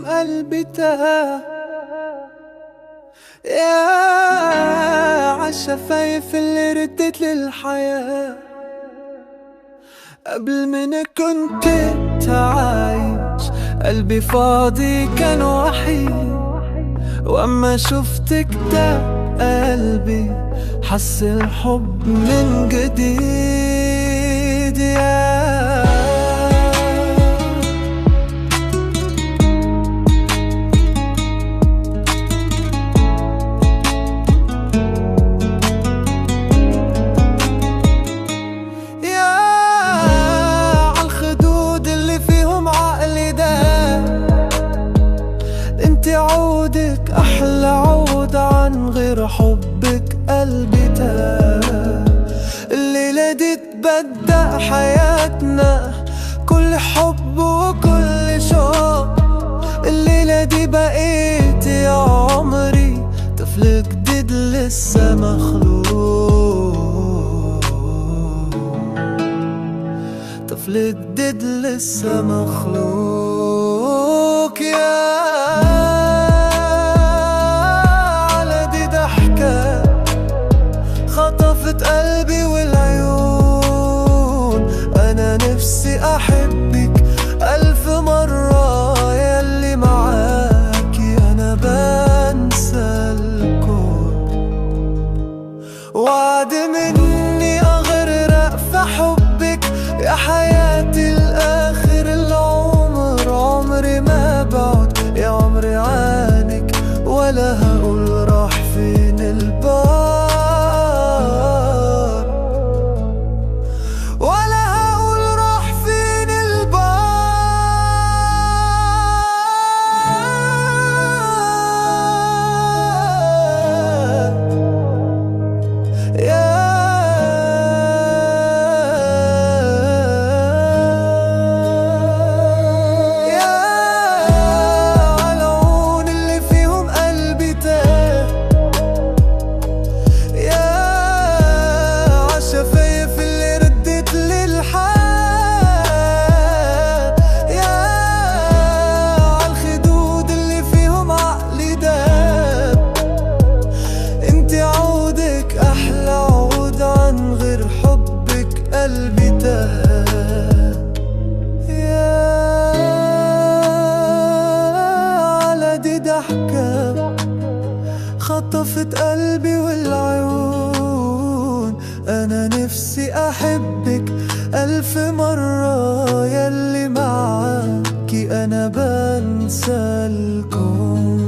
قلبي تاه، يا عالشفايف اللي ردت للحياة. قبل ما كنت عايش قلبي فاضي كان وحيد، واما شفتك ده قلبي حس الحب من جديد. عودك أحلى عود، عن غير حبك قلبي تاه. الليلة دي تبدأ حياتنا، كل حب وكل شوق. الليلة دي بقيت يا عمري طفل جديد لسه مخلوق، طفل جديد لسه مخلوق. يا خطفت قلبي والعيون، أنا نفسي أحبك ألف مرة، ياللي معاكي أنا بنسى الكون. وعد مني أغرق في حبك يا حياتي لآخر العمر. عمري ما بعد يا عمري عنك، ولا هقول راح فين البعد، قلبي تاه. يا على دي ضحكة خطفت قلبي والعيون، أنا نفسي أحبك ألف مرة، ياللي معاكي أنا بنسى الكون.